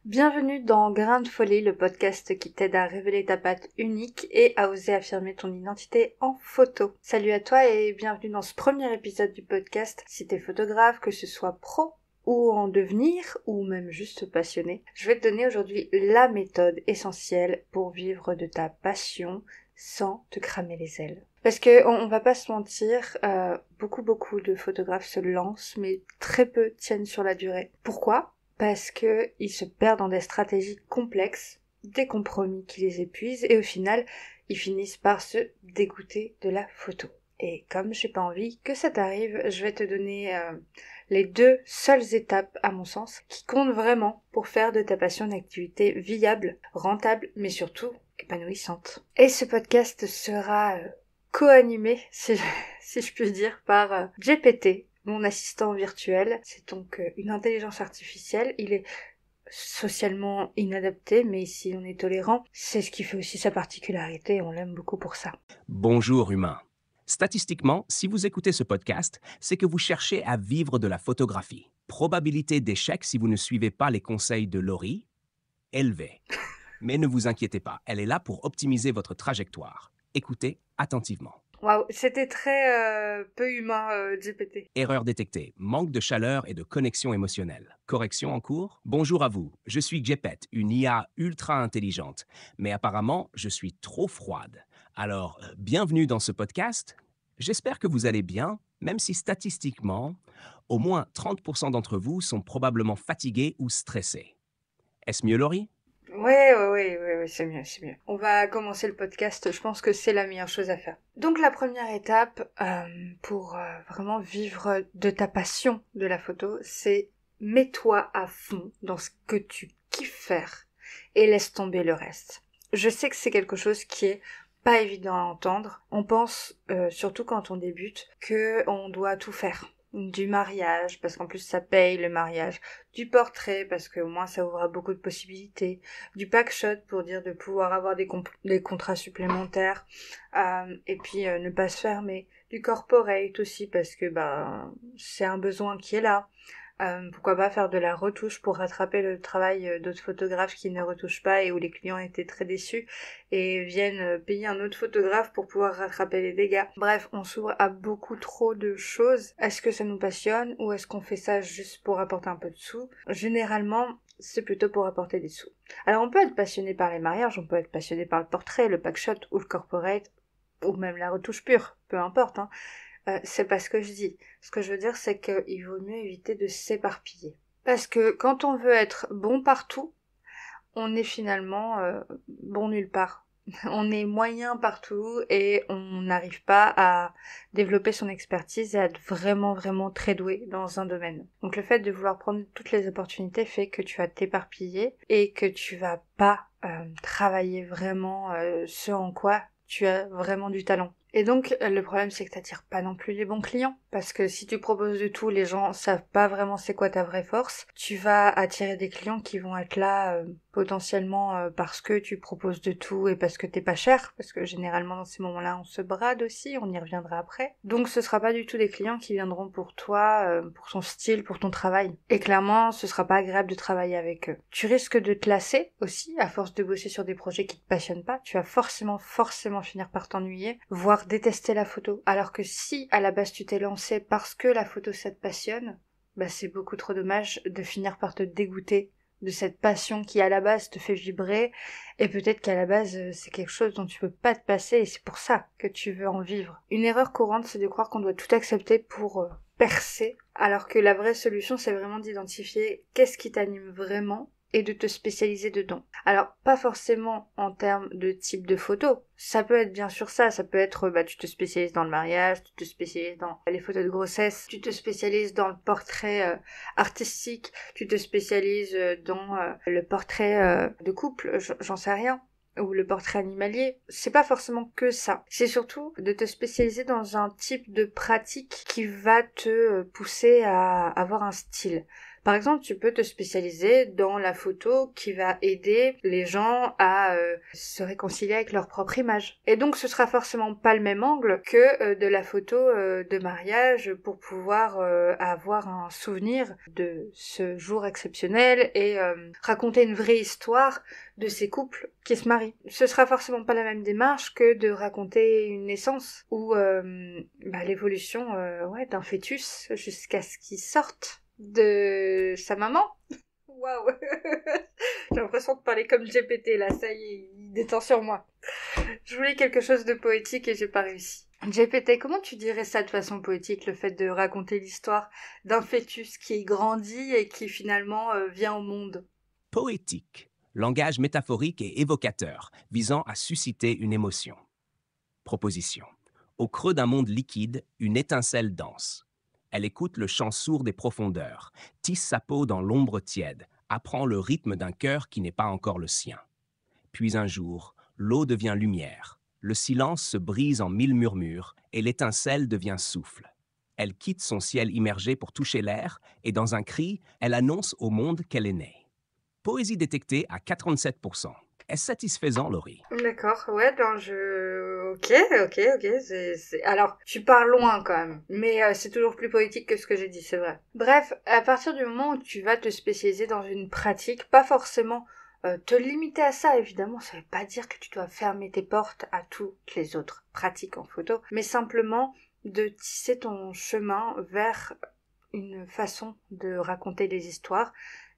Bienvenue dans Grain de folie, le podcast qui t'aide à révéler ta patte unique et à oser affirmer ton identité en photo. Salut à toi et bienvenue dans ce premier épisode du podcast. Si t'es photographe, que ce soit pro ou en devenir, ou même juste passionné, je vais te donner aujourd'hui la méthode essentielle pour vivre de ta passion sans te cramer les ailes. Parce que on va pas se mentir, beaucoup de photographes se lancent, mais très peu tiennent sur la durée. Pourquoi ? Parce que ils se perdent dans des stratégies complexes, des compromis qui les épuisent, et au final, ils finissent par se dégoûter de la photo. Et comme j'ai pas envie que ça t'arrive, je vais te donner les deux seules étapes, à mon sens, qui comptent vraiment pour faire de ta passion une activité viable, rentable, mais surtout épanouissante. Et ce podcast sera co-animé, si je puis dire, par GPT, mon assistant virtuel. C'est donc une intelligence artificielle. Il est socialement inadapté, mais ici on est tolérant. C'est ce qui fait aussi sa particularité et on l'aime beaucoup pour ça. Bonjour humain. Statistiquement, si vous écoutez ce podcast, c'est que vous cherchez à vivre de la photographie. Probabilité d'échec si vous ne suivez pas les conseils de Laurie, élevée. Mais ne vous inquiétez pas, elle est là pour optimiser votre trajectoire. Écoutez attentivement. Waouh, c'était très peu humain, GPT. Erreur détectée, manque de chaleur et de connexion émotionnelle. Correction en cours? Bonjour à vous, je suis Jepet, une IA ultra intelligente, mais apparemment, je suis trop froide. Alors, bienvenue dans ce podcast. J'espère que vous allez bien, même si statistiquement, au moins 30% d'entre vous sont probablement fatigués ou stressés. Est-ce mieux, Laurie? Ouais, c'est mieux, c'est mieux. On va commencer le podcast, je pense que c'est la meilleure chose à faire. Donc la première étape pour vraiment vivre de ta passion de la photo, c'est mets-toi à fond dans ce que tu kiffes faire et laisse tomber le reste. Je sais que c'est quelque chose qui est pas évident à entendre. On pense, surtout quand on débute, que on doit tout faire. Du mariage, parce qu'en plus ça paye le mariage, du portrait, parce qu'au moins ça ouvre à beaucoup de possibilités, du packshot pour dire de pouvoir avoir des contrats supplémentaires, et puis ne pas se fermer, du corporate aussi, parce que c'est un besoin qui est là. Pourquoi pas faire de la retouche pour rattraper le travail d'autres photographes qui ne retouchent pas et où les clients étaient très déçus et viennent payer un autre photographe pour pouvoir rattraper les dégâts. Bref, on s'ouvre à beaucoup trop de choses. Est-ce que ça nous passionne ou est-ce qu'on fait ça juste pour apporter un peu de sous? Généralement, c'est plutôt pour apporter des sous. Alors on peut être passionné par les mariages, on peut être passionné par le portrait, le packshot ou le corporate, ou même la retouche pure, peu importe, hein. C'est pas ce que je dis. Ce que je veux dire, c'est qu'il vaut mieux éviter de s'éparpiller. Parce que quand on veut être bon partout, on est finalement bon nulle part. On est moyen partout et on n'arrive pas à développer son expertise et à être vraiment très doué dans un domaine. Donc le fait de vouloir prendre toutes les opportunités fait que tu vas t'éparpiller et que tu vas pas travailler vraiment ce en quoi tu as vraiment du talent. Et donc, le problème, c'est que t'attires pas non plus les bons clients. Parce que si tu proposes de tout, les gens savent pas vraiment c'est quoi ta vraie force. Tu vas attirer des clients qui vont être là, potentiellement, parce que tu proposes de tout et parce que t'es pas cher. Parce que généralement, dans ces moments-là, on se brade aussi, on y reviendra après. Donc, ce sera pas du tout des clients qui viendront pour toi, pour ton style, pour ton travail. Et clairement, ce sera pas agréable de travailler avec eux. Tu risques de te lasser aussi, à force de bosser sur des projets qui te passionnent pas. Tu vas forcément finir par t'ennuyer, voire détester la photo. Alors que si à la base tu t'es lancé parce que la photo ça te passionne, c'est beaucoup trop dommage de finir par te dégoûter de cette passion qui à la base te fait vibrer et peut-être qu'à la base c'est quelque chose dont tu peux pas te passer et c'est pour ça que tu veux en vivre. Une erreur courante c'est de croire qu'on doit tout accepter pour percer alors que la vraie solution c'est vraiment d'identifier qu'est-ce qui t'anime vraiment et de te spécialiser dedans. Alors, pas forcément en termes de type de photo. Ça peut être bien sûr ça. Ça peut être, tu te spécialises dans le mariage, tu te spécialises dans les photos de grossesse, tu te spécialises dans le portrait artistique, tu te spécialises dans le portrait de couple, j'en sais rien. Ou le portrait animalier, c'est pas forcément que ça. C'est surtout de te spécialiser dans un type de pratique qui va te pousser à avoir un style. Par exemple, tu peux te spécialiser dans la photo qui va aider les gens à se réconcilier avec leur propre image. Et donc, ce sera forcément pas le même angle que de la photo de mariage pour pouvoir avoir un souvenir de ce jour exceptionnel et raconter une vraie histoire de ces couples qui se marient. Ce sera forcément pas la même démarche que de raconter une naissance ou l'évolution d'un fœtus jusqu'à ce qu'il sorte de sa maman. Waouh. J'ai l'impression de parler comme GPT là, ça y est, il détend sur moi. Je voulais quelque chose de poétique et j'ai pas réussi. GPT, comment tu dirais ça de façon poétique, le fait de raconter l'histoire d'un fœtus qui grandit et qui finalement vient au monde? Poétique, langage métaphorique et évocateur, visant à susciter une émotion. Proposition. Au creux d'un monde liquide, une étincelle danse. Elle écoute le chant sourd des profondeurs, tisse sa peau dans l'ombre tiède, apprend le rythme d'un cœur qui n'est pas encore le sien. Puis un jour, l'eau devient lumière, le silence se brise en mille murmures et l'étincelle devient souffle. Elle quitte son ciel immergé pour toucher l'air et dans un cri, elle annonce au monde qu'elle est née. Poésie détectée à 87%. Est-ce satisfaisant, Laurie? D'accord, ouais, ok, Alors, tu pars loin quand même, mais c'est toujours plus poétique que ce que j'ai dit, c'est vrai. Bref, à partir du moment où tu vas te spécialiser dans une pratique, pas forcément te limiter à ça, évidemment, ça veut pas dire que tu dois fermer tes portes à toutes les autres pratiques en photo, mais simplement de tisser ton chemin vers une façon de raconter des histoires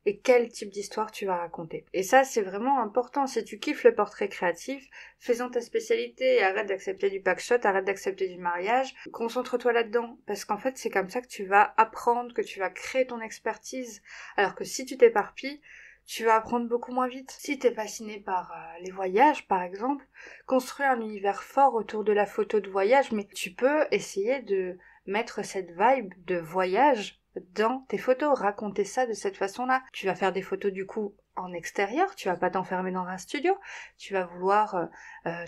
et quel type d'histoire tu vas raconter. Et ça, c'est vraiment important. Si tu kiffes le portrait créatif, fais-en ta spécialité et arrête d'accepter du packshot, arrête d'accepter du mariage. Concentre-toi là-dedans. Parce qu'en fait, c'est comme ça que tu vas apprendre, que tu vas créer ton expertise. Alors que si tu t'éparpilles, tu vas apprendre beaucoup moins vite. Si t'es fasciné par les voyages, par exemple, construis un univers fort autour de la photo de voyage, mais tu peux essayer de mettre cette vibe de voyage dans tes photos, raconter ça de cette façon-là. Tu vas faire des photos du coup en extérieur, tu vas pas t'enfermer dans un studio, tu vas vouloir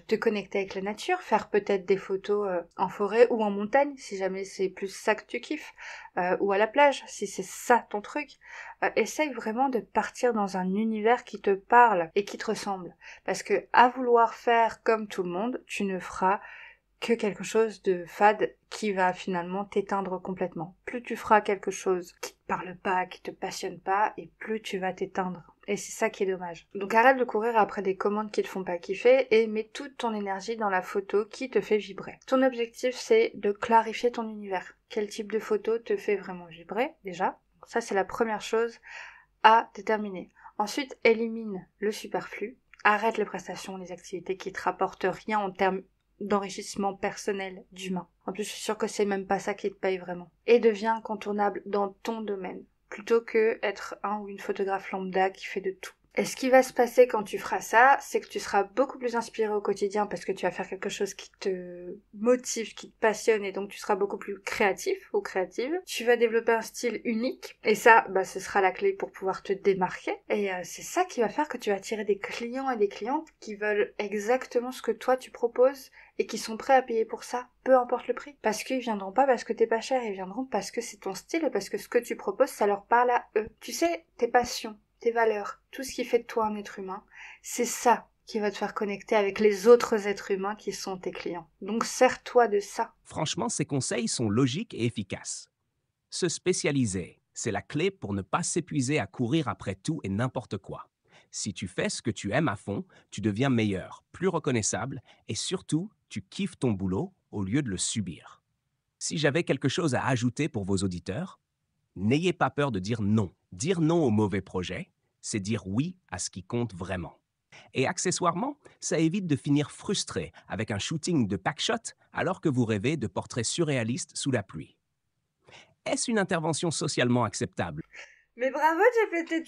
te connecter avec la nature, faire peut-être des photos en forêt ou en montagne, si jamais c'est plus ça que tu kiffes, ou à la plage, si c'est ça ton truc. Essaye vraiment de partir dans un univers qui te parle et qui te ressemble. Parce que à vouloir faire comme tout le monde, tu ne feras que quelque chose de fade qui va finalement t'éteindre complètement. Plus tu feras quelque chose qui te parle pas, qui te passionne pas, et plus tu vas t'éteindre. Et c'est ça qui est dommage. Donc arrête de courir après des commandes qui te font pas kiffer et mets toute ton énergie dans la photo qui te fait vibrer. Ton objectif, c'est de clarifier ton univers. Quel type de photo te fait vraiment vibrer, déjà? Ça, c'est la première chose à déterminer. Ensuite, élimine le superflu. Arrête les prestations, les activités qui te rapportent rien en termes d'enrichissement personnel d'humain. En plus, je suis sûre que c'est même pas ça qui te paye vraiment. Et deviens incontournable dans ton domaine, plutôt que être un ou une photographe lambda qui fait de tout. Et ce qui va se passer quand tu feras ça, c'est que tu seras beaucoup plus inspiré au quotidien parce que tu vas faire quelque chose qui te motive, qui te passionne et donc tu seras beaucoup plus créatif ou créative. Tu vas développer un style unique et ça, ce sera la clé pour pouvoir te démarquer. Et c'est ça qui va faire que tu vas attirer des clients et des clientes qui veulent exactement ce que toi tu proposes et qui sont prêts à payer pour ça, peu importe le prix. Parce qu'ils viendront pas parce que t'es pas cher, ils viendront parce que c'est ton style et parce que ce que tu proposes, ça leur parle à eux. Tu sais, tes passions, tes valeurs, tout ce qui fait de toi un être humain, c'est ça qui va te faire connecter avec les autres êtres humains qui sont tes clients. Donc sers-toi de ça. Franchement, ces conseils sont logiques et efficaces. Se spécialiser, c'est la clé pour ne pas s'épuiser à courir après tout et n'importe quoi. Si tu fais ce que tu aimes à fond, tu deviens meilleur, plus reconnaissable et surtout, tu kiffes ton boulot au lieu de le subir. Si j'avais quelque chose à ajouter pour vos auditeurs, n'ayez pas peur de dire non. Dire non au mauvais projet, c'est dire oui à ce qui compte vraiment. Et accessoirement, ça évite de finir frustré avec un shooting de packshot alors que vous rêvez de portraits surréalistes sous la pluie. Est-ce une intervention socialement acceptable? Mais bravo GPT,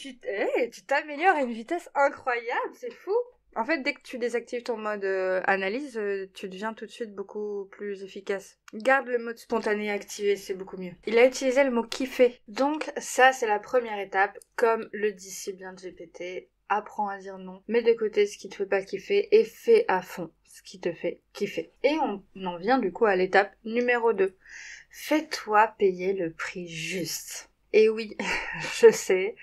tu t'améliores à une vitesse incroyable, c'est fou. En fait, dès que tu désactives ton mode analyse, tu deviens tout de suite beaucoup plus efficace. Garde le mode spontané activé, c'est beaucoup mieux. Il a utilisé le mot kiffer. Donc ça, c'est la première étape. Comme le dit si bien GPT, apprends à dire non. Mets de côté ce qui te fait pas kiffer et fais à fond ce qui te fait kiffer. Et on en vient du coup à l'étape numéro 2. Fais-toi payer le prix juste. Et oui, je sais,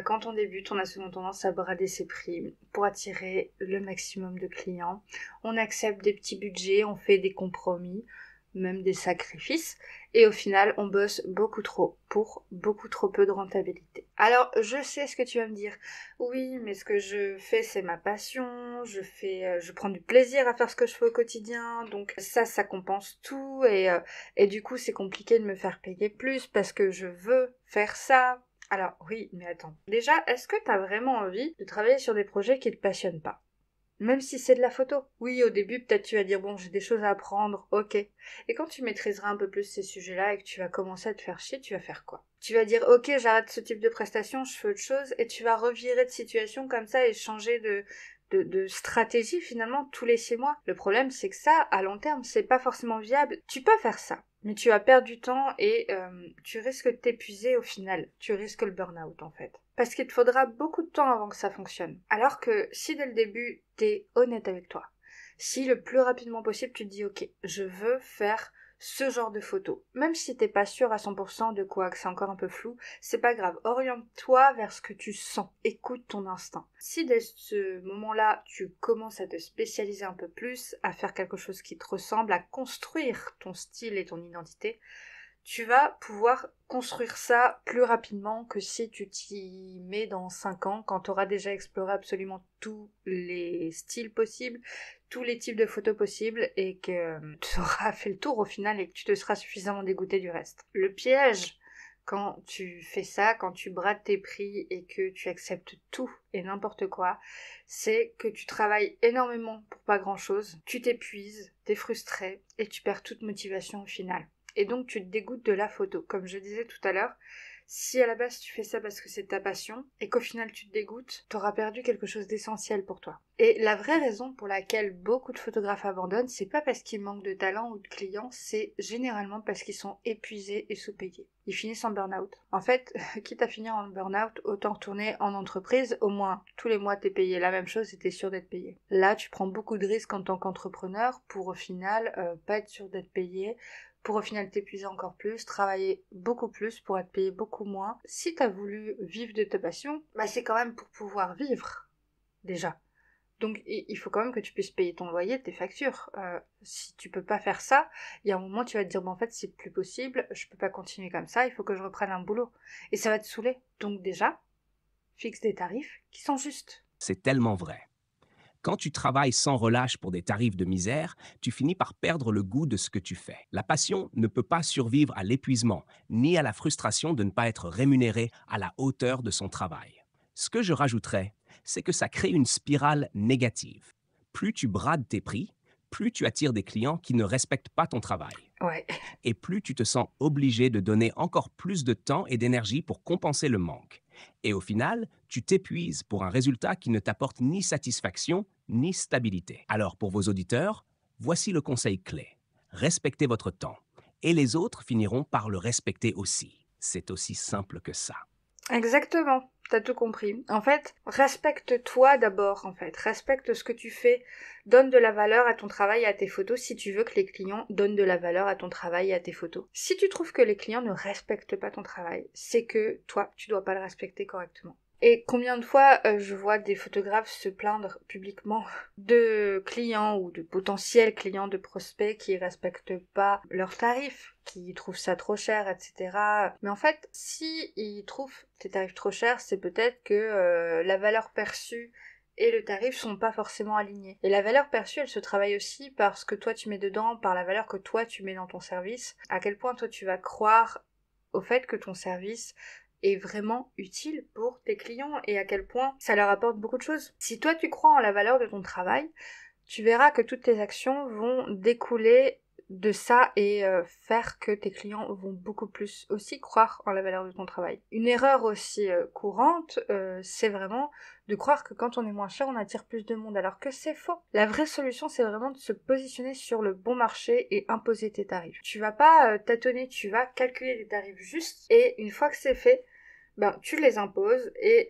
quand on débute, on a souvent tendance à brader ses prix pour attirer le maximum de clients. On accepte des petits budgets, on fait des compromis, même des sacrifices, et au final, on bosse beaucoup trop pour beaucoup trop peu de rentabilité. Alors, je sais ce que tu vas me dire. Oui, mais ce que je fais, c'est ma passion, je prends du plaisir à faire ce que je fais au quotidien, donc ça compense tout, et du coup, c'est compliqué de me faire payer plus parce que je veux faire ça. Alors oui, mais attends. Déjà, est-ce que t'as vraiment envie de travailler sur des projets qui te passionnent pas? Même si c'est de la photo. Oui, au début, peut-être tu vas dire, bon, j'ai des choses à apprendre, ok. Et quand tu maîtriseras un peu plus ces sujets-là et que tu vas commencer à te faire chier, tu vas faire quoi? Tu vas dire, ok, j'arrête ce type de prestation, je fais autre chose, et tu vas revirer de situation comme ça et changer de stratégie finalement tous les 6 mois. Le problème, c'est que ça, à long terme, c'est pas forcément viable. Tu peux faire ça, mais tu vas perdre du temps et tu risques de t'épuiser au final. Tu risques le burn-out en fait. Parce qu'il te faudra beaucoup de temps avant que ça fonctionne. Alors que si dès le début, t'es honnête avec toi, si le plus rapidement possible tu te dis ok, je veux faire ce genre de photo, même si t'es pas sûr à 100% de quoi, que c'est encore un peu flou, c'est pas grave, oriente-toi vers ce que tu sens, écoute ton instinct. Si dès ce moment-là, tu commences à te spécialiser un peu plus, à faire quelque chose qui te ressemble, à construire ton style et ton identité, tu vas pouvoir construire ça plus rapidement que si tu t'y mets dans 5 ans, quand tu auras déjà exploré absolument tous les styles possibles, tous les types de photos possibles, et que tu auras fait le tour au final et que tu te seras suffisamment dégoûté du reste. Le piège, quand tu fais ça, quand tu brades tes prix et que tu acceptes tout et n'importe quoi, c'est que tu travailles énormément pour pas grand chose, tu t'épuises, t'es frustré et tu perds toute motivation au final. Et donc tu te dégoûtes de la photo. Comme je disais tout à l'heure, si à la base tu fais ça parce que c'est ta passion et qu'au final tu te dégoûtes, t'auras perdu quelque chose d'essentiel pour toi. Et la vraie raison pour laquelle beaucoup de photographes abandonnent, c'est pas parce qu'ils manquent de talent ou de clients, c'est généralement parce qu'ils sont épuisés et sous-payés. Ils finissent en burn-out. En fait, quitte à finir en burn-out, autant retourner en entreprise, au moins tous les mois t'es payé la même chose et t'es sûr d'être payé. Là, tu prends beaucoup de risques en tant qu'entrepreneur pour au final pas être sûr d'être payé, pour au final t'épuiser encore plus, travailler beaucoup plus pour être payé beaucoup moins. Si t'as voulu vivre de ta passion, bah c'est quand même pour pouvoir vivre, déjà. Donc il faut quand même que tu puisses payer ton loyer, tes factures. Si tu peux pas faire ça, il y a un moment tu vas te dire, bon en fait c'est plus possible, je peux pas continuer comme ça, il faut que je reprenne un boulot. Et ça va te saouler. Donc déjà, fixe des tarifs qui sont justes. C'est tellement vrai. Quand tu travailles sans relâche pour des tarifs de misère, tu finis par perdre le goût de ce que tu fais. La passion ne peut pas survivre à l'épuisement, ni à la frustration de ne pas être rémunéré à la hauteur de son travail. Ce que je rajouterais, c'est que ça crée une spirale négative. Plus tu brades tes prix, plus tu attires des clients qui ne respectent pas ton travail. Ouais. Et plus tu te sens obligé de donner encore plus de temps et d'énergie pour compenser le manque. Et au final, tu t'épuises pour un résultat qui ne t'apporte ni satisfaction ni stabilité. Alors pour vos auditeurs, voici le conseil clé. Respectez votre temps. Et les autres finiront par le respecter aussi. C'est aussi simple que ça. Exactement, t'as tout compris. En fait, respecte-toi d'abord, en fait. Respecte ce que tu fais. Donne de la valeur à ton travail et à tes photos si tu veux que les clients donnent de la valeur à ton travail et à tes photos. Si tu trouves que les clients ne respectent pas ton travail, c'est que toi, tu dois pas le respecter correctement. Et combien de fois je vois des photographes se plaindre publiquement de clients ou de potentiels clients, de prospects qui respectent pas leurs tarifs, qui trouvent ça trop cher, etc. Mais en fait, si ils trouvent tes tarifs trop chers, c'est peut-être que la valeur perçue et le tarif sont pas forcément alignés. Et la valeur perçue, elle se travaille aussi par ce que toi tu mets dedans, par la valeur que toi tu mets dans ton service, à quel point toi tu vas croire au fait que ton service est vraiment utile pour tes clients et à quel point ça leur apporte beaucoup de choses. Si toi tu crois en la valeur de ton travail, tu verras que toutes tes actions vont découler de ça et faire que tes clients vont beaucoup plus aussi croire en la valeur de ton travail. Une erreur aussi courante, c'est vraiment de croire que quand on est moins cher, on attire plus de monde, alors que c'est faux. La vraie solution, c'est vraiment de se positionner sur le bon marché et imposer tes tarifs. Tu vas pas tâtonner, tu vas calculer des tarifs justes et une fois que c'est fait, ben tu les imposes et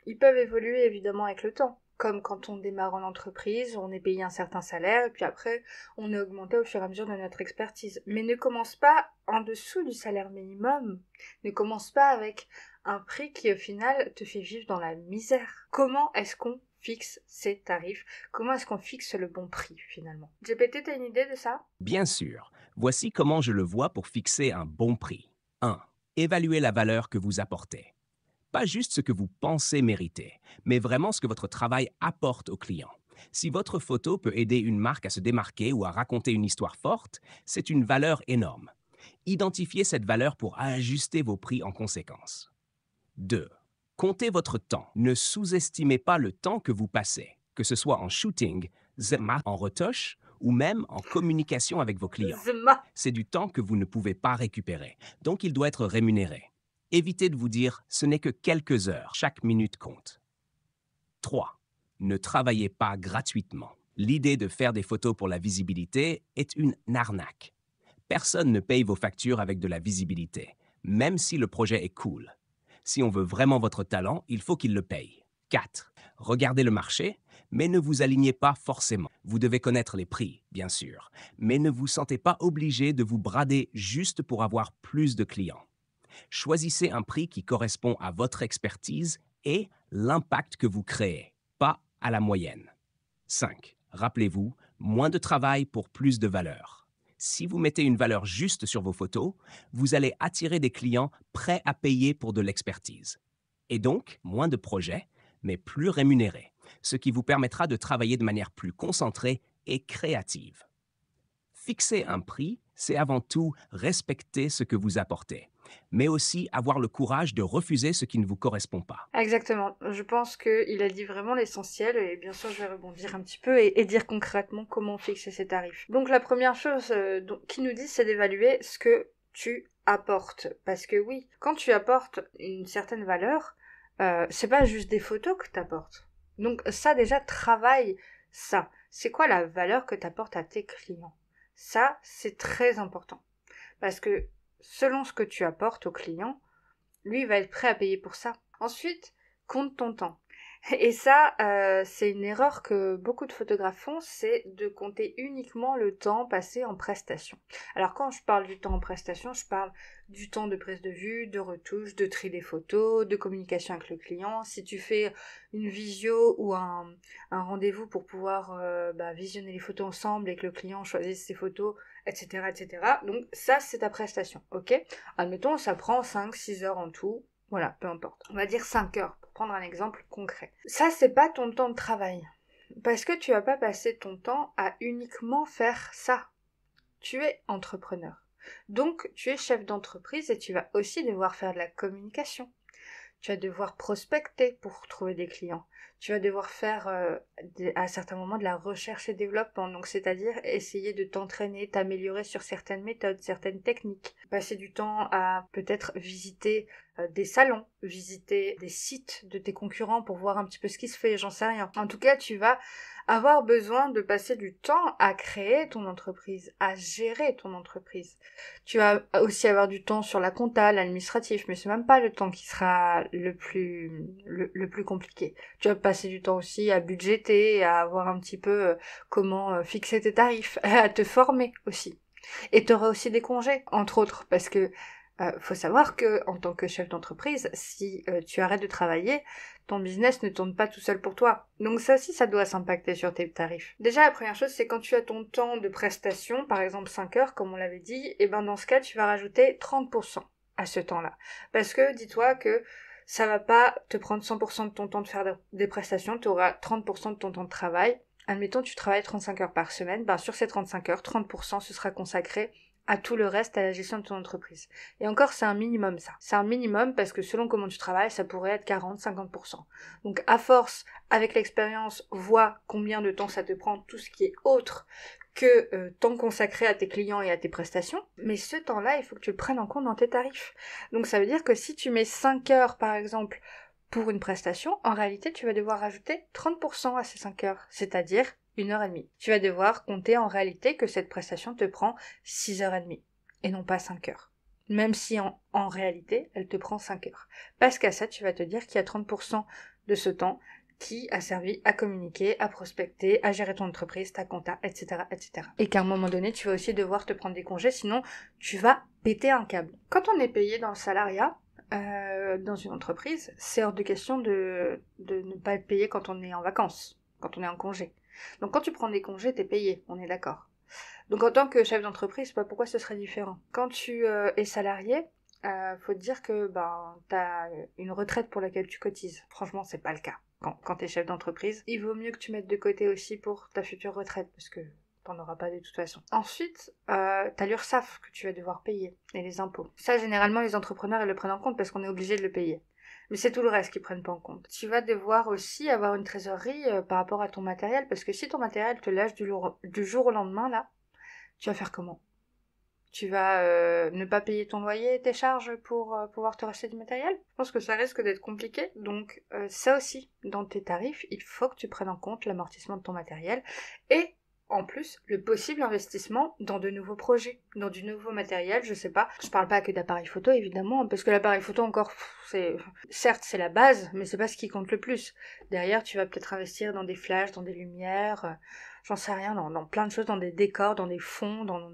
ils peuvent évoluer évidemment avec le temps. comme quand on démarre en entreprise, on est payé un certain salaire et puis après on est augmenté au fur et à mesure de notre expertise. Mais ne commence pas en dessous du salaire minimum, ne commence pas avec un prix qui au final te fait vivre dans la misère. Comment est-ce qu'on fixe ses tarifs? Comment est-ce qu'on fixe le bon prix finalement? GPT, t'as une idée de ça? Bien sûr, voici comment je le vois pour fixer un bon prix. 1. Évaluez la valeur que vous apportez. Pas juste ce que vous pensez mériter, mais vraiment ce que votre travail apporte au client. Si votre photo peut aider une marque à se démarquer ou à raconter une histoire forte, c'est une valeur énorme. Identifiez cette valeur pour ajuster vos prix en conséquence. 2. Comptez votre temps. Ne sous-estimez pas le temps que vous passez, que ce soit en shooting, en retouche ou même en communication avec vos clients. Zma. C'est du temps que vous ne pouvez pas récupérer, donc il doit être rémunéré. Évitez de vous dire « ce n'est que quelques heures, chaque minute compte ». 3. Ne travaillez pas gratuitement. L'idée de faire des photos pour la visibilité est une arnaque. Personne ne paye vos factures avec de la visibilité, même si le projet est cool. Si on veut vraiment votre talent, il faut qu'il le paye. 4. Regardez le marché, mais ne vous alignez pas forcément. Vous devez connaître les prix, bien sûr, mais ne vous sentez pas obligé de vous brader juste pour avoir plus de clients. Choisissez un prix qui correspond à votre expertise et l'impact que vous créez, pas à la moyenne. 5. Rappelez-vous, moins de travail pour plus de valeur. Si vous mettez une valeur juste sur vos photos, vous allez attirer des clients prêts à payer pour de l'expertise. Et donc, moins de projets, mais plus rémunérés, ce qui vous permettra de travailler de manière plus concentrée et créative. Fixer un prix, c'est avant tout respecter ce que vous apportez, mais aussi avoir le courage de refuser ce qui ne vous correspond pas. Exactement. Je pense qu'il a dit vraiment l'essentiel et bien sûr je vais rebondir un petit peu et dire concrètement comment fixer ses tarifs. Donc la première chose qu'il nous dit, c'est d'évaluer ce que tu apportes. Parce que oui, quand tu apportes une certaine valeur, c'est pas juste des photos que tu apportes. Donc ça déjà, travaille ça. C'est quoi la valeur que tu apportes à tes clients? Ça, c'est très important. Parce que selon ce que tu apportes au client, lui, il va être prêt à payer pour ça. Ensuite, compte ton temps. Et ça, c'est une erreur que beaucoup de photographes font, c'est de compter uniquement le temps passé en prestation. Alors quand je parle du temps en prestation, je parle du temps de prise de vue, de retouche, de tri des photos, de communication avec le client. Si tu fais une visio ou un rendez-vous pour pouvoir visionner les photos ensemble et que le client choisisse ses photos, etc., etc. Donc ça, c'est ta prestation, ok? Admettons, ça prend 5-6 heures en tout. Voilà, peu importe. On va dire 5 heures, pour prendre un exemple concret. Ça, c'est pas ton temps de travail. Parce que tu vas pas passer ton temps à uniquement faire ça. Tu es entrepreneur. Donc, tu es chef d'entreprise et tu vas aussi devoir faire de la communication. Tu vas devoir prospecter pour trouver des clients. Tu vas devoir faire à certains moments de la recherche et développement, donc c'est-à-dire essayer de t'entraîner, t'améliorer sur certaines méthodes, certaines techniques. Passer du temps à peut-être visiter des salons, visiter des sites de tes concurrents pour voir un petit peu ce qui se fait, j'en sais rien. En tout cas, tu vas avoir besoin de passer du temps à créer ton entreprise, à gérer ton entreprise. Tu vas aussi avoir du temps sur la compta, l'administratif, mais c'est même pas le temps qui sera le plus compliqué. Tu vas passer du temps aussi à budgéter, à voir un petit peu comment fixer tes tarifs, à te former aussi. Et tu auras aussi des congés, entre autres, parce que faut savoir que en tant que chef d'entreprise, si tu arrêtes de travailler, ton business ne tourne pas tout seul pour toi. Donc ça aussi, ça doit s'impacter sur tes tarifs. Déjà, la première chose, c'est quand tu as ton temps de prestation, par exemple 5 heures, comme on l'avait dit, et ben dans ce cas, tu vas rajouter 30% à ce temps-là. Parce que dis-toi que ça va pas te prendre 100% de ton temps de faire des prestations, tu auras 30% de ton temps de travail. Admettons, tu travailles 35 heures par semaine, ben sur ces 35 heures, 30% ce sera consacré à tout le reste, à la gestion de ton entreprise. Et encore, c'est un minimum, ça. C'est un minimum parce que selon comment tu travailles, ça pourrait être 40-50%. Donc, à force, avec l'expérience, vois combien de temps ça te prend, tout ce qui est autre que temps consacré à tes clients et à tes prestations. Mais ce temps-là, il faut que tu le prennes en compte dans tes tarifs. Donc, ça veut dire que si tu mets 5 heures, par exemple, pour une prestation, en réalité, tu vas devoir rajouter 30% à ces 5 heures. C'est-à-dire 1h30. Tu vas devoir compter en réalité que cette prestation te prend 6h30 et non pas 5 heures. Même si en réalité, elle te prend 5 heures. Parce qu'à ça, tu vas te dire qu'il y a 30% de ce temps qui a servi à communiquer, à prospecter, à gérer ton entreprise, ta compta, etc., etc. Et qu'à un moment donné, tu vas aussi devoir te prendre des congés, sinon tu vas péter un câble. Quand on est payé dans le salariat, dans une entreprise, c'est hors de question de ne pas être payé quand on est en vacances, quand on est en congé. Donc quand tu prends des congés, t'es payé, on est d'accord. Donc en tant que chef d'entreprise, pourquoi ce serait différent? Quand tu es salarié, faut te dire que t'as une retraite pour laquelle tu cotises. Franchement, c'est pas le cas. Quand t'es chef d'entreprise, il vaut mieux que tu mettes de côté aussi pour ta future retraite, parce que t'en auras pas de toute façon. Ensuite, t'as l'URSSAF que tu vas devoir payer, et les impôts. Ça, généralement, les entrepreneurs, ils le prennent en compte parce qu'on est obligé de le payer. Mais c'est tout le reste qu'ils prennent pas en compte. Tu vas devoir aussi avoir une trésorerie par rapport à ton matériel, parce que si ton matériel te lâche du jour au lendemain, là, tu vas faire comment? Tu vas ne pas payer ton loyer et tes charges pour pouvoir te racheter du matériel? Je pense que ça risque d'être compliqué. Donc ça aussi, dans tes tarifs, il faut que tu prennes en compte l'amortissement de ton matériel et en plus le possible investissement dans de nouveaux projets, dans du nouveau matériel, je sais pas. Je parle pas que d'appareil photo évidemment, parce que l'appareil photo encore, certes c'est la base, mais c'est pas ce qui compte le plus. Derrière, tu vas peut-être investir dans des flashs, dans des lumières, j'en sais rien, dans plein de choses, dans des décors, dans des fonds, dans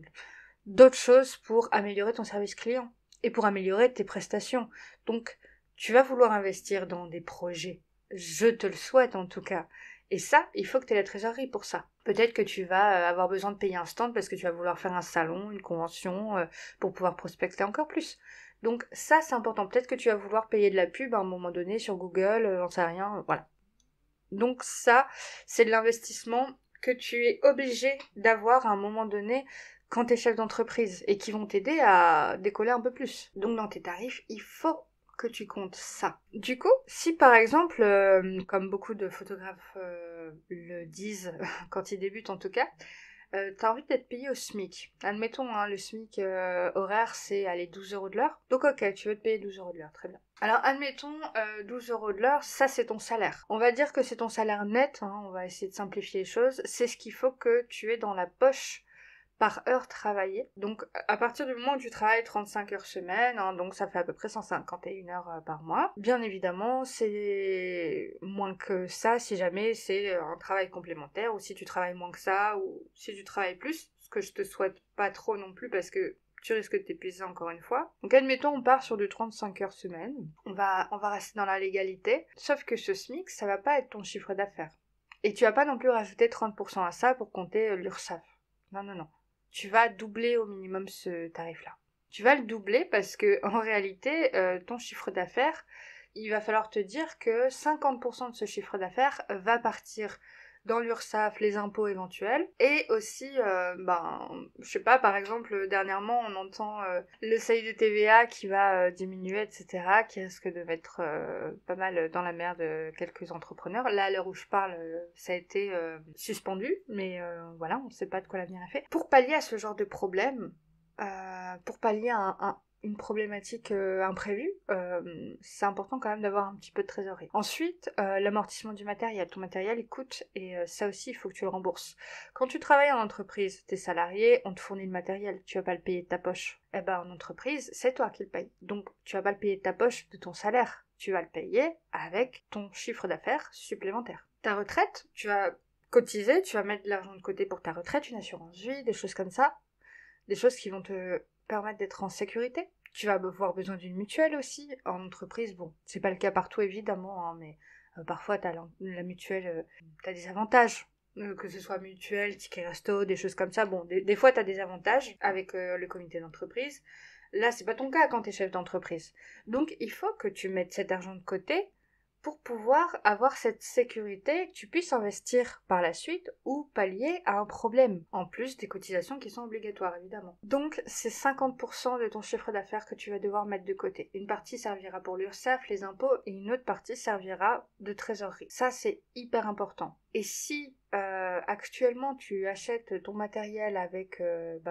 d'autres choses pour améliorer ton service client et pour améliorer tes prestations. Donc, tu vas vouloir investir dans des projets. Je te le souhaite en tout cas. Et ça, il faut que tu aies la trésorerie pour ça. Peut-être que tu vas avoir besoin de payer un stand parce que tu vas vouloir faire un salon, une convention, pour pouvoir prospecter encore plus. Donc ça, c'est important. Peut-être que tu vas vouloir payer de la pub à un moment donné sur Google, j'en sais rien, voilà. Donc ça, c'est de l'investissement que tu es obligé d'avoir à un moment donné quand tu es chef d'entreprise et qui vont t'aider à décoller un peu plus. Donc dans tes tarifs, il faut que tu comptes ça. Du coup, si par exemple, comme beaucoup de photographes le disent quand ils débutent en tout cas, t'as envie d'être payé au SMIC. Admettons, hein, le SMIC horaire, c'est aller 12 € de l'heure. Donc ok, tu veux te payer 12 € de l'heure, très bien. Alors admettons, 12 € de l'heure, ça c'est ton salaire. On va dire que c'est ton salaire net, hein, on va essayer de simplifier les choses. C'est ce qu'il faut que tu aies dans la poche par heure travaillée. Donc à partir du moment où tu travailles 35 heures semaine, hein, donc ça fait à peu près 151 heures par mois. Bien évidemment, c'est moins que ça si jamais c'est un travail complémentaire ou si tu travailles moins que ça ou si tu travailles plus, ce que je te souhaite pas trop non plus parce que tu risques de t'épuiser encore une fois. Donc admettons on part sur du 35 heures semaine, on va rester dans la légalité, sauf que ce SMIC, ça va pas être ton chiffre d'affaires. Et tu vas pas non plus rajouter 30% à ça pour compter l'URSSAF. Non, non, non. Tu vas doubler au minimum ce tarif-là. Tu vas le doubler parce que en réalité, ton chiffre d'affaires, il va falloir te dire que 50% de ce chiffre d'affaires va partir dans l'URSSAF, les impôts éventuels, et aussi, je sais pas, par exemple, dernièrement, on entend le seuil de TVA qui va diminuer, etc., qui risque de mettre pas mal dans la merde quelques entrepreneurs. Là, à l'heure où je parle, ça a été suspendu, mais voilà, on sait pas de quoi l'avenir est fait. Pour pallier à ce genre de problème, pour pallier à une problématique imprévue, c'est important quand même d'avoir un petit peu de trésorerie. Ensuite, l'amortissement du matériel. Ton matériel, il coûte et ça aussi, il faut que tu le rembourses. Quand tu travailles en entreprise, t'es salarié, on te fournit le matériel, tu vas pas le payer de ta poche. Eh ben, en entreprise, c'est toi qui le paye. Donc, tu vas pas le payer de ta poche, de ton salaire. Tu vas le payer avec ton chiffre d'affaires supplémentaire. Ta retraite, tu vas cotiser, tu vas mettre de l'argent de côté pour ta retraite, une assurance vie, des choses comme ça. Des choses qui vont te permettre d'être en sécurité. Tu vas avoir besoin d'une mutuelle aussi. En entreprise, bon, c'est pas le cas partout évidemment, hein, mais parfois t'as la mutuelle, t'as des avantages. Que ce soit mutuelle, ticket resto, des choses comme ça. Bon, des fois t'as des avantages avec le comité d'entreprise. Là, c'est pas ton cas quand t'es chef d'entreprise. Donc, il faut que tu mettes cet argent de côté pour pouvoir avoir cette sécurité, que tu puisses investir par la suite ou pallier à un problème, en plus des cotisations qui sont obligatoires évidemment. Donc c'est 50% de ton chiffre d'affaires que tu vas devoir mettre de côté. Une partie servira pour l'URSSAF, les impôts, et une autre partie servira de trésorerie. Ça c'est hyper important. Et si actuellement tu achètes ton matériel avec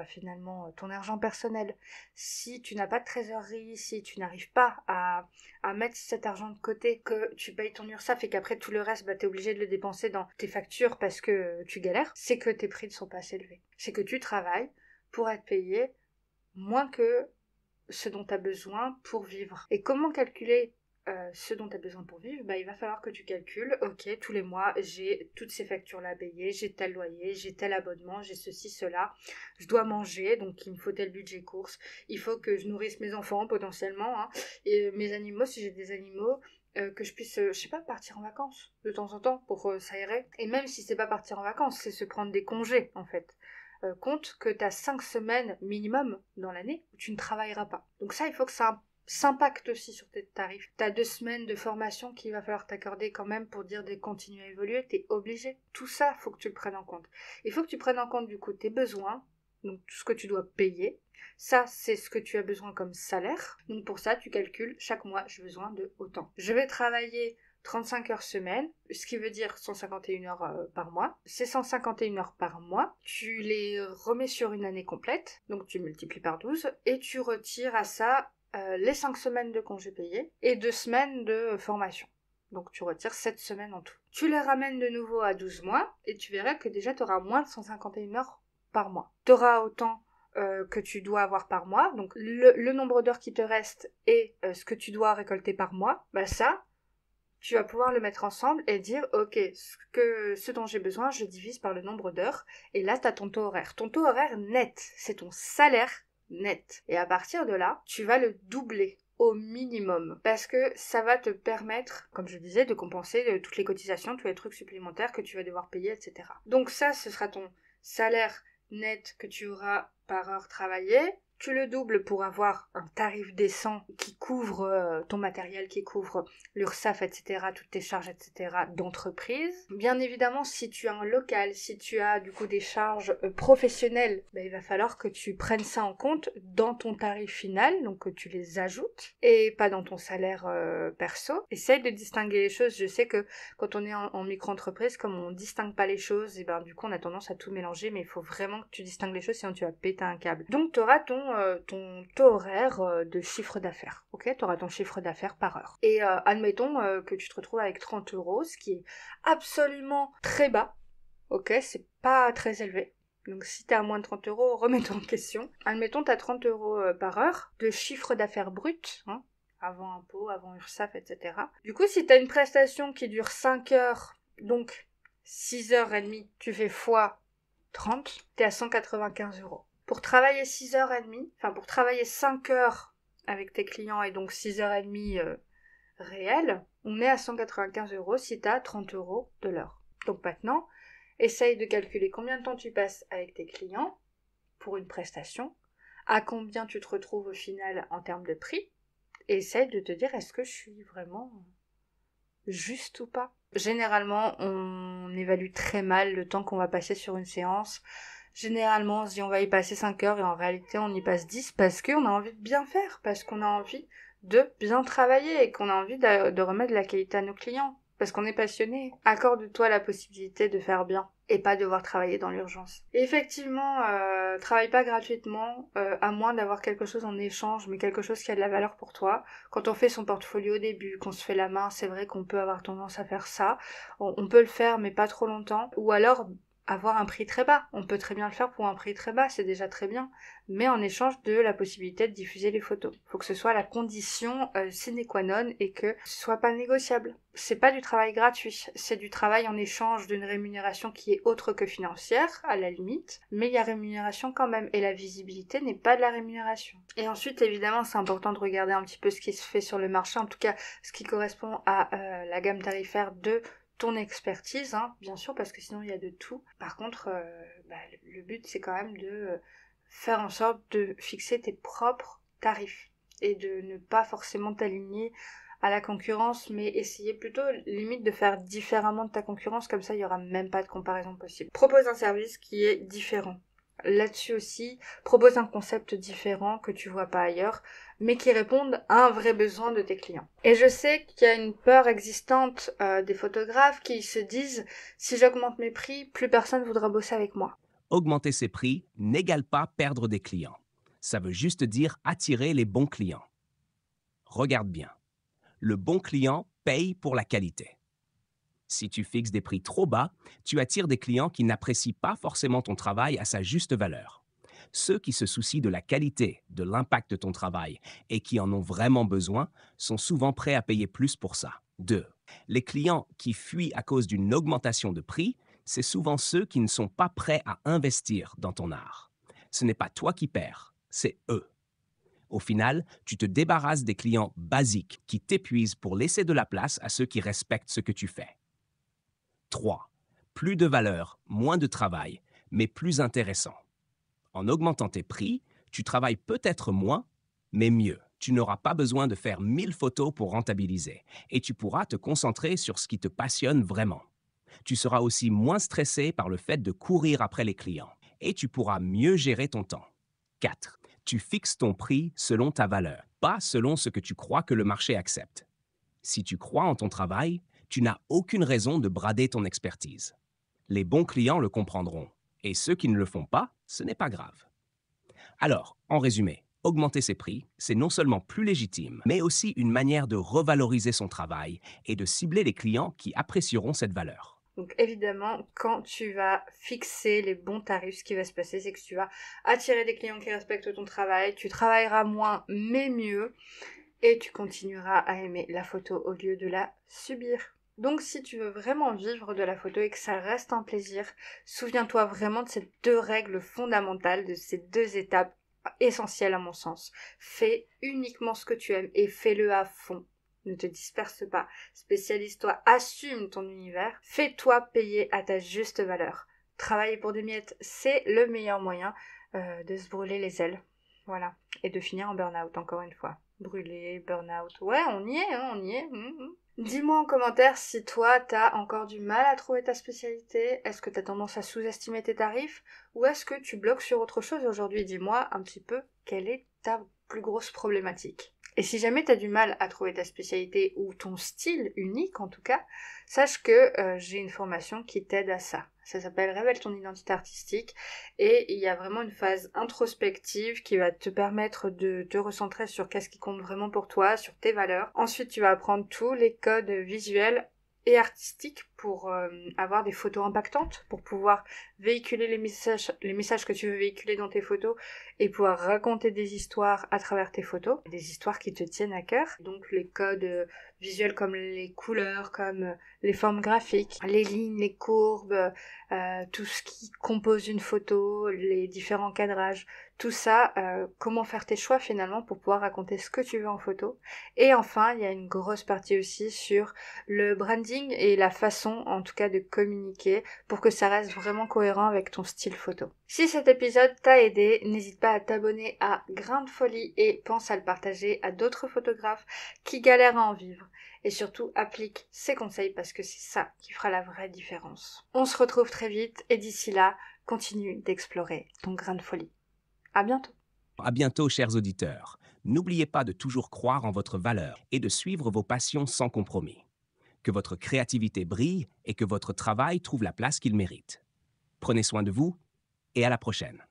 finalement ton argent personnel, si tu n'as pas de trésorerie, si tu n'arrives pas à mettre cet argent de côté, que tu payes ton URSSAF et qu'après tout le reste, t'es obligé de le dépenser dans tes factures parce que tu galères, c'est que tes prix ne sont pas assez élevés. C'est que tu travailles pour être payé moins que ce dont tu as besoin pour vivre. Et comment calculer ce dont tu as besoin pour vivre, bah, il va falloir que tu calcules, ok, tous les mois, j'ai toutes ces factures-là à payer, j'ai tel loyer, j'ai tel abonnement, j'ai ceci, cela, je dois manger, donc il me faut tel budget course, il faut que je nourrisse mes enfants potentiellement, hein, et mes animaux, si j'ai des animaux, que je puisse, je sais pas, partir en vacances de temps en temps pour s'aérer. Et même si c'est pas partir en vacances, c'est se prendre des congés, en fait. Compte que tu as 5 semaines minimum dans l'année où tu ne travailleras pas. Donc ça, il faut que ça s'impacte aussi sur tes tarifs. Tu as 2 semaines de formation qu'il va falloir t'accorder quand même pour dire de continuer à évoluer, tu es obligé. Tout ça, il faut que tu le prennes en compte. Il faut que tu prennes en compte du coup tes besoins, donc tout ce que tu dois payer. Ça, c'est ce que tu as besoin comme salaire. Donc pour ça, tu calcules chaque mois, j'ai besoin de autant. Je vais travailler 35 heures semaine, ce qui veut dire 151 heures par mois. Ces 151 heures par mois, tu les remets sur une année complète, donc tu multiplies par 12, et tu retires à ça les 5 semaines de congés payés et 2 semaines de formation. Donc tu retires 7 semaines en tout. Tu les ramènes de nouveau à 12 mois, et tu verras que déjà tu auras moins de 151 heures par mois. Tu auras autant que tu dois avoir par mois, donc le nombre d'heures qui te reste et ce que tu dois récolter par mois, bah ça, tu vas pouvoir le mettre ensemble et dire, ok, ce dont j'ai besoin, je divise par le nombre d'heures. Et là, tu as ton taux horaire. Ton taux horaire net, c'est ton salaire net. Et à partir de là, tu vas le doubler au minimum. Parce que ça va te permettre, comme je disais, de compenser toutes les cotisations, tous les trucs supplémentaires que tu vas devoir payer, etc. Donc ça, ce sera ton salaire net que tu auras par heure travaillée. Tu le doubles pour avoir un tarif décent qui couvre ton matériel, qui couvre l'URSSAF, etc., toutes tes charges, etc., d'entreprise. Bien évidemment, si tu as un local, si tu as du coup des charges professionnelles, il va falloir que tu prennes ça en compte dans ton tarif final, donc que tu les ajoutes, et pas dans ton salaire perso. Essaye de distinguer les choses. Je sais que quand on est en micro-entreprise, comme on distingue pas les choses, et du coup on a tendance à tout mélanger, mais il faut vraiment que tu distingues les choses, sinon tu vas péter un câble. Donc tu auras ton taux horaire de chiffre d'affaires, ok? Tu auras ton chiffre d'affaires par heure. Et admettons que tu te retrouves avec 30 euros, ce qui est absolument très bas, ok? C'est pas très élevé. Donc si t'es à moins de 30 euros, remets-toi en question. Admettons t'as 30 euros par heure de chiffre d'affaires brut, hein, avant impôt, avant URSSAF, etc. Du coup, si t'as une prestation qui dure 5 heures, donc 6h30, tu fais fois 30, t'es à 195 euros. Pour travailler 6h30, pour travailler 5 heures avec tes clients et donc 6h30 réel, on est à 195 euros si t'as 30 euros de l'heure. Donc maintenant, essaye de calculer combien de temps tu passes avec tes clients pour une prestation, à combien tu te retrouves au final en termes de prix, et essaye de te dire est-ce que je suis vraiment juste ou pas. Généralement, on évalue très mal le temps qu'on va passer sur une séance. Généralement, on se dit on va y passer 5 heures et en réalité on y passe 10 parce qu'on a envie de bien faire, parce qu'on a envie de bien travailler et qu'on a envie de remettre de la qualité à nos clients. Parce qu'on est passionné. Accorde-toi la possibilité de faire bien et pas devoir travailler dans l'urgence. Et effectivement, travaille pas gratuitement, à moins d'avoir quelque chose en échange, mais quelque chose qui a de la valeur pour toi. Quand on fait son portfolio au début, qu'on se fait la main, c'est vrai qu'on peut avoir tendance à faire ça. On peut le faire, mais pas trop longtemps. Ou alors avoir un prix très bas. On peut très bien le faire pour un prix très bas, c'est déjà très bien. Mais en échange de la possibilité de diffuser les photos. Faut que ce soit la condition sine qua non et que ce soit pas négociable. C'est pas du travail gratuit, c'est du travail en échange d'une rémunération qui est autre que financière, à la limite, mais il y a rémunération quand même, et la visibilité n'est pas de la rémunération. Et ensuite, évidemment, c'est important de regarder un petit peu ce qui se fait sur le marché, en tout cas, ce qui correspond à la gamme tarifaire de ton expertise, hein, bien sûr, parce que sinon il y a de tout. Par contre, le but c'est quand même de faire en sorte de fixer tes propres tarifs et de ne pas forcément t'aligner à la concurrence, mais essayer plutôt limite de faire différemment de ta concurrence, comme ça il n'y aura même pas de comparaison possible. Propose un service qui est différent. Là-dessus aussi, propose un concept différent que tu vois pas ailleurs, mais qui réponde à un vrai besoin de tes clients. Et je sais qu'il y a une peur existante des photographes qui se disent « si j'augmente mes prix, plus personne voudra bosser avec moi ». Augmenter ses prix n'égale pas perdre des clients. Ça veut juste dire attirer les bons clients. Regarde bien. Le bon client paye pour la qualité. Si tu fixes des prix trop bas, tu attires des clients qui n'apprécient pas forcément ton travail à sa juste valeur. Ceux qui se soucient de la qualité, de l'impact de ton travail et qui en ont vraiment besoin sont souvent prêts à payer plus pour ça. 2. Les clients qui fuient à cause d'une augmentation de prix, c'est souvent ceux qui ne sont pas prêts à investir dans ton art. Ce n'est pas toi qui perds, c'est eux. Au final, tu te débarrasses des clients basiques qui t'épuisent pour laisser de la place à ceux qui respectent ce que tu fais. 3. Plus de valeur, moins de travail, mais plus intéressant. En augmentant tes prix, tu travailles peut-être moins, mais mieux. Tu n'auras pas besoin de faire 1000 photos pour rentabiliser et tu pourras te concentrer sur ce qui te passionne vraiment. Tu seras aussi moins stressé par le fait de courir après les clients et tu pourras mieux gérer ton temps. 4. Tu fixes ton prix selon ta valeur, pas selon ce que tu crois que le marché accepte. Si tu crois en ton travail, tu n'as aucune raison de brader ton expertise. Les bons clients le comprendront et ceux qui ne le font pas, ce n'est pas grave. Alors, en résumé, augmenter ses prix, c'est non seulement plus légitime, mais aussi une manière de revaloriser son travail et de cibler les clients qui apprécieront cette valeur. Donc évidemment, quand tu vas fixer les bons tarifs, ce qui va se passer, c'est que tu vas attirer des clients qui respectent ton travail, tu travailleras moins mais mieux, et tu continueras à aimer la photo au lieu de la subir. Donc si tu veux vraiment vivre de la photo et que ça reste un plaisir, souviens-toi vraiment de ces 2 règles fondamentales, de ces 2 étapes essentielles à mon sens. Fais uniquement ce que tu aimes et fais-le à fond. Ne te disperse pas, spécialise-toi, assume ton univers, fais-toi payer à ta juste valeur. Travailler pour des miettes, c'est le meilleur moyen de se brûler les ailes. Voilà. Et de finir en burn-out, encore une fois. Brûler, burn-out. Ouais, on y est, hein, on y est. Dis-moi en commentaire si toi, t'as encore du mal à trouver ta spécialité. Est-ce que t'as tendance à sous-estimer tes tarifs? Ou est-ce que tu bloques sur autre chose aujourd'hui? Dis-moi un petit peu quelle est ta plus grosse problématique. Et si jamais tu as du mal à trouver ta spécialité ou ton style unique en tout cas, sache que j'ai une formation qui t'aide à ça. Ça s'appelle Révèle ton identité artistique et il y a vraiment une phase introspective qui va te permettre de te recentrer sur qu'est-ce qui compte vraiment pour toi, sur tes valeurs. Ensuite, tu vas apprendre tous les codes visuels et artistiques pour avoir des photos impactantes, pour pouvoir véhiculer les messages que tu veux véhiculer dans tes photos et pouvoir raconter des histoires à travers tes photos, des histoires qui te tiennent à cœur. Donc les codes visuels comme les couleurs, comme les formes graphiques, les lignes, les courbes, tout ce qui compose une photo, les différents cadrages, tout ça, comment faire tes choix finalement pour pouvoir raconter ce que tu veux en photo. Et enfin, il y a une grosse partie aussi sur le branding et la façon en tout cas de communiquer pour que ça reste vraiment cohérent avec ton style photo. Si cet épisode t'a aidé, n'hésite pas à t'abonner à Grain de Folie et pense à le partager à d'autres photographes qui galèrent à en vivre. Et surtout, applique ces conseils parce que c'est ça qui fera la vraie différence. On se retrouve très vite et d'ici là, continue d'explorer ton grain de folie. À bientôt. À bientôt, chers auditeurs. N'oubliez pas de toujours croire en votre valeur et de suivre vos passions sans compromis. Que votre créativité brille et que votre travail trouve la place qu'il mérite. Prenez soin de vous et à la prochaine.